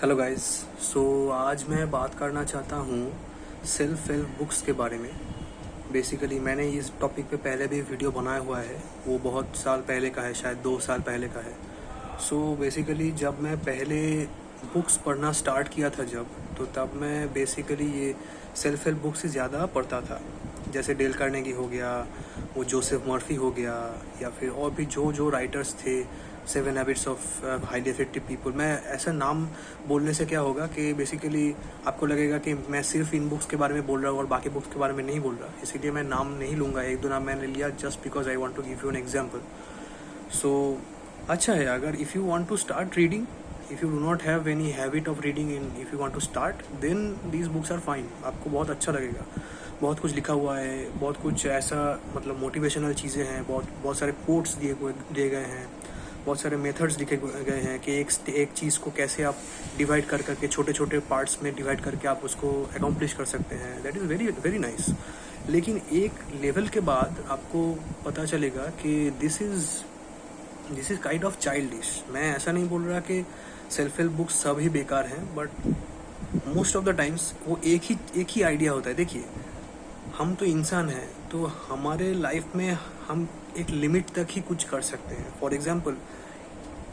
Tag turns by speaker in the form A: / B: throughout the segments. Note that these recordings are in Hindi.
A: Hello guys. आज मैं बात करना चाहता हूँ सेल्फ हेल्प बुक्स के बारे में। बेसिकली मैंने इस टॉपिक पे पहले भी वीडियो बनाया हुआ है, वो बहुत साल पहले का है, शायद 2 साल पहले का है। बेसिकली जब मैं पहले बुक्स पढ़ना स्टार्ट किया था तो तब मैं बेसिकली ये सेल्फ हेल्प बुक्स से ज़्यादा पढ़ता था। जैसे डेल कार्नेगी हो गया, वो जोसेफ मर्फी हो गया, या फिर और भी जो जो राइटर्स थे, 7 habits of highly effective people. मैं ऐसा नाम बोलने से क्या होगा कि बेसिकली आपको लगेगा कि मैं सिर्फ इन बुक्स के बारे में बोल रहा हूँ और बाकी बुक्स के बारे में नहीं बोल रहा, इसीलिए मैं नाम नहीं लूँगा। एक दो नाम मैंने लिया just because I want to give you an example. अच्छा है, अगर if you want to start reading, if you do not have any habit of reading in, if you want to start, then these books are fine. आपको बहुत अच्छा लगेगा। बहुत कुछ लिखा हुआ है, बहुत कुछ ऐसा मतलब मोटिवेशनल चीज़ें हैं, बहुत सारे कोट्स दिए गए हैं, बहुत सारे मेथड्स लिखे गए हैं कि एक चीज़ को कैसे आप डिवाइड कर करके छोटे छोटे पार्ट्स में डिवाइड करके आप उसको अकम्प्लिश कर सकते हैं। That is very very nice. लेकिन एक लेवल के बाद आपको पता चलेगा कि this is kind of childish. मैं ऐसा नहीं बोल रहा कि सेल्फ हेल्प बुक्स सभी बेकार हैं, but most of the times वो एक ही आइडिया होता है। देखिए, हम तो इंसान हैं, तो हमारे लाइफ में हम एक लिमिट तक ही कुछ कर सकते हैं। फॉर एग्जांपल,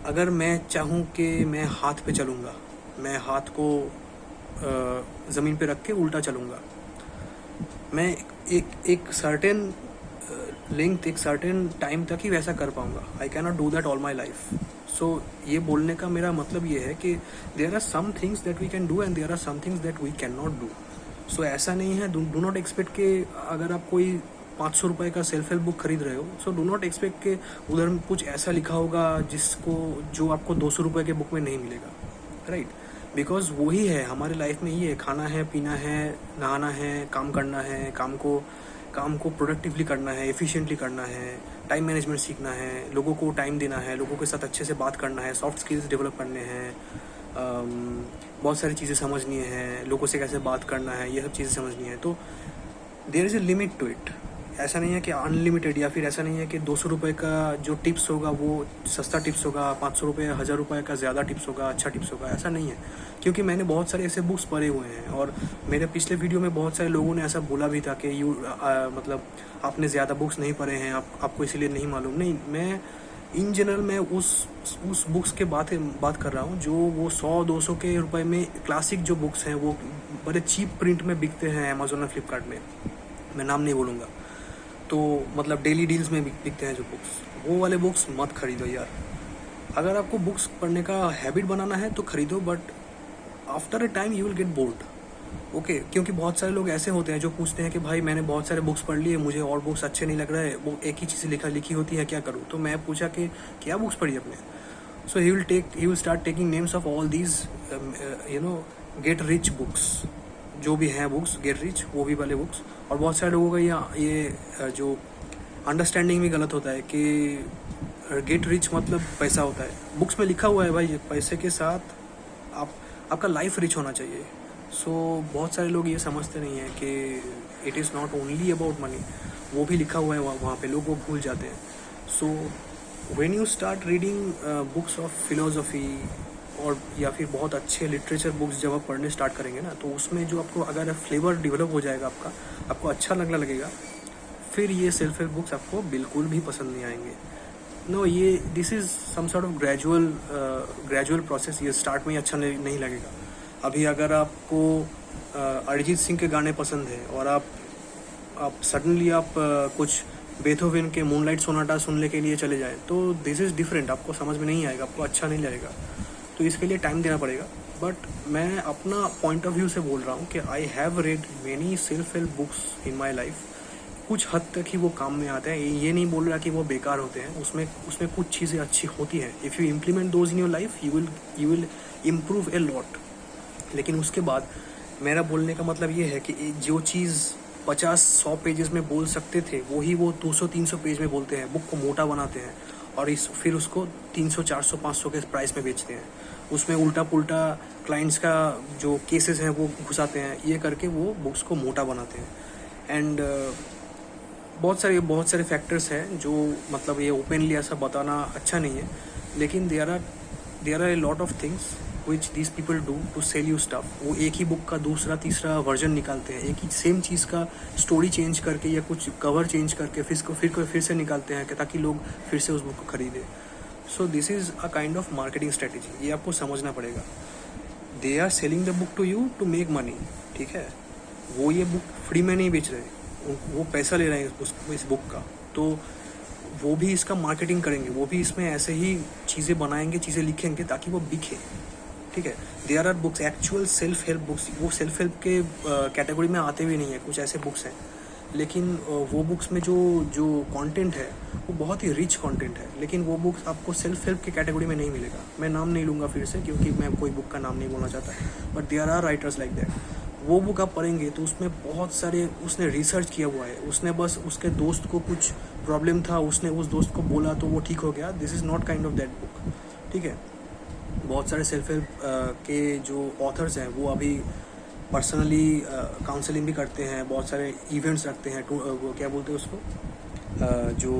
A: अगर मैं चाहूँ कि मैं हाथ पे चलूँगा, मैं हाथ को ज़मीन पे रख के उल्टा चलूँगा, मैं एक सर्टेन लेंथ, एक सर्टेन टाइम तक ही वैसा कर पाऊँगा। I can not do that all my life. ये बोलने का मेरा मतलब ये है कि there are some things that we can do and there are some things that we can not do. ऐसा नहीं है, डू नॉट एक्सपेक्ट कि अगर आप कोई 500 रुपये का सेल्फ हेल्प बुक खरीद रहे हो, डू नॉट एक्सपेक्ट कि उधर कुछ ऐसा लिखा होगा जो आपको 200 रुपये के बुक में नहीं मिलेगा, राइट? बिकॉज वही है हमारे लाइफ में, ये है, खाना है, पीना है, नहाना है, काम करना है, काम को प्रोडक्टिवली करना है, एफिशिएंटली करना है, टाइम मैनेजमेंट सीखना है, लोगों को टाइम देना है, लोगों के साथ अच्छे से बात करना है, सॉफ्ट स्किल्स डेवलप करने हैं, बहुत सारी चीज़ें समझनी है, लोगों से कैसे बात करना है, ये सब चीज़ें समझनी है। तो there is a limit to it. ऐसा नहीं है कि अनलिमिटेड, या फिर ऐसा नहीं है कि 200 रुपये का जो टिप्स होगा वो सस्ता टिप्स होगा, 500 रुपये, 1000 रुपये का ज़्यादा टिप्स होगा, अच्छा टिप्स होगा। ऐसा नहीं है, क्योंकि मैंने बहुत सारे ऐसे बुक्स पढ़े हुए हैं और मेरे पिछले वीडियो में बहुत सारे लोगों ने ऐसा बोला भी था कि मतलब आपने ज़्यादा बुक्स नहीं पढ़े हैं, आपको इसीलिए नहीं मालूम। नहीं, मैं इन जनरल मैं उस बुक्स के बात कर रहा हूँ जो वो 100-200 के रुपए में क्लासिक जो बुक्स हैं, वो बड़े चीप प्रिंट में बिकते हैं अमेजोन और फ्लिपकार्ट में। मैं नाम नहीं बोलूँगा, तो मतलब डेली डील्स में बिकते हैं जो बुक्स, वो वाले बुक्स मत खरीदो यार। अगर आपको बुक्स पढ़ने का हैबिट बनाना है तो खरीदो, but after a time you will get bored. Okay, क्योंकि बहुत सारे लोग ऐसे होते हैं जो पूछते हैं कि भाई मैंने बहुत सारे बुक्स पढ़ लिए, मुझे और बुक्स अच्छे नहीं लग रहे, वो एक ही चीज़ लिखी होती है, क्या करूँ? तो मैं पूछा कि क्या बुक्स पढ़ी अपने? So he will start taking names of all these get rich books, जो भी हैं बुक्स, गेट रिच, वो भी वाले बुक्स। और बहुत सारे लोगों का ये जो अंडरस्टैंडिंग भी गलत होता है कि गेट रिच मतलब पैसा होता है। बुक्स में लिखा हुआ है भाई, पैसे के साथ आपका लाइफ रिच होना चाहिए। बहुत सारे लोग ये समझते नहीं हैं कि it is not only about money, वो भी लिखा हुआ है वहाँ पे, लोग वो भूल जाते हैं। When you start reading books of philosophy और या फिर बहुत अच्छे लिटरेचर बुक्स जब आप पढ़ने स्टार्ट करेंगे ना, तो उसमें जो आपको अगर फ्लेवर डेवलप हो जाएगा, आपको अच्छा लगने लगेगा, फिर ये सेल्फ हेल्प बुक्स आपको बिल्कुल भी पसंद नहीं आएंगे। नो, ये this is some sort of gradual process. ये स्टार्ट में ही अच्छा नहीं लगेगा। अभी अगर आपको अरिजीत सिंह के गाने पसंद है और आप सडनली कुछ बेथोवेन के मूनलाइट सोनाटा सुनने के लिए चले जाए, तो दिस इज़ डिफरेंट, आपको समझ में नहीं आएगा, आपको अच्छा नहीं लगेगा। तो इसके लिए टाइम देना पड़ेगा। बट मैं अपना पॉइंट ऑफ व्यू से बोल रहा हूँ कि I have read many self help books in my life. कुछ हद तक ही वो काम में आते हैं, ये नहीं बोल रहा कि वो बेकार होते हैं, उसमें कुछ चीज़ें अच्छी होती हैं। If you implement those in your life, you will improve a lot. लेकिन उसके बाद मेरा बोलने का मतलब ये है कि जो चीज़ 50-100 पेजेस में बोल सकते थे, वही वो 200-300 पेज में बोलते हैं, बुक को मोटा बनाते हैं और फिर उसको 300-400-500 के प्राइस में बेचते हैं। उसमें उल्टा पुल्टा क्लाइंट्स का जो केसेस हैं वो घुसाते हैं, ये करके वो बुक्स को मोटा बनाते हैं। एंड बहुत सारे फैक्टर्स हैं जो मतलब ये ओपनली ऐसा बताना अच्छा नहीं है, लेकिन there are a lot of things which this people do to sell you stuff, वो एक ही बुक का दूसरा तीसरा वर्जन निकालते हैं, एक ही सेम चीज़ का स्टोरी चेंज करके या कुछ कवर चेंज करके फिर से निकालते हैं ताकि लोग फिर से उस बुक को खरीदें. So this is a kind of marketing strategy, ये आपको समझना पड़ेगा. They are selling the book to you to make money, ठीक है. वो ये बुक फ्री में नहीं बेच रहे, वो पैसा ले रहे हैं इस बुक का, तो वो भी इसका मार्केटिंग करेंगे, वो भी इसमें ऐसे ही चीज़ें बनाएंगे, चीज़ें लिखेंगे ताकि वो बिके, ठीक है. There are books actual self help books, वो सेल्फ हेल्प के कैटेगरी में आते भी नहीं है, कुछ ऐसे बुक्स हैं, लेकिन वो बुक्स में जो कंटेंट है वो बहुत ही रिच कंटेंट है, लेकिन वो बुक्स आपको सेल्फ हेल्प के कैटेगरी में नहीं मिलेगा. मैं नाम नहीं लूँगा फिर से क्योंकि मैं कोई बुक का नाम नहीं बोलना चाहता, but there are writers like that. वो बुक आप पढ़ेंगे तो उसमें बहुत सारे उसने रिसर्च किया हुआ है, उसने बस उसके दोस्त को कुछ प्रॉब्लम था, उसने उस दोस्त को बोला तो वो ठीक हो गया. This is not kind of that book, ठीक है. बहुत सारे सेल्फ हेल्प के जो ऑथर्स हैं वो अभी पर्सनली काउंसलिंग भी करते हैं, बहुत सारे इवेंट्स रखते हैं, वो क्या बोलते हैं उसको, जो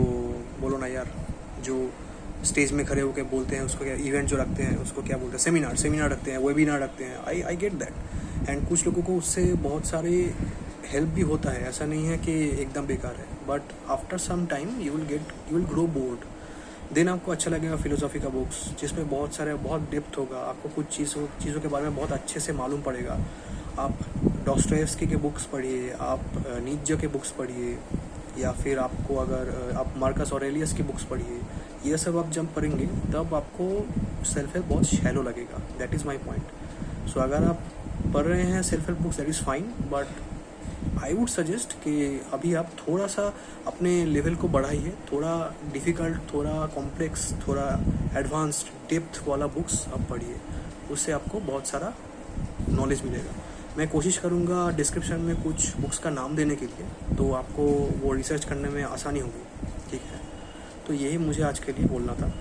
A: बोलो ना यार, जो स्टेज में खड़े होकर बोलते हैं उसको क्या, इवेंट जो रखते हैं उसको क्या बोलते हैं, सेमिनार रखते हैं, वेबिनार रखते हैं. I get that. एंड कुछ लोगों को उससे बहुत सारे हेल्प भी होता है, ऐसा नहीं है कि एकदम बेकार है, but after some time you will grow bored. Then आपको अच्छा लगेगा फिलोसॉफी का बुक्स जिसमें बहुत डेप्थ होगा, आपको कुछ चीज़ों के बारे में बहुत अच्छे से मालूम पड़ेगा. आप डॉस्टोयेव्स्की के बुक्स पढ़िए, आप नीत्जे के बुक्स पढ़िए, या फिर आपको अगर आप मार्कस ऑरेलियस की बुक्स पढ़िए. ये सब आप जब पढ़ेंगे तब आपको सेल्फ हेल्प बहुत शैलो लगेगा. That is my point. So अगर आप पढ़ रहे हैं self help books that is fine, but I would suggest कि अभी आप थोड़ा सा अपने लेवल को बढ़ाइए, थोड़ा डिफ़िकल्ट, थोड़ा कॉम्प्लेक्स, थोड़ा एडवांस्ड डेप्थ वाला बुक्स आप पढ़िए, उससे आपको बहुत सारा नॉलेज मिलेगा. मैं कोशिश करूँगा डिस्क्रिप्शन में कुछ बुक्स का नाम देने के लिए, तो आपको वो रिसर्च करने में आसानी होगी, ठीक है. तो यही मुझे आज के लिए बोलना था.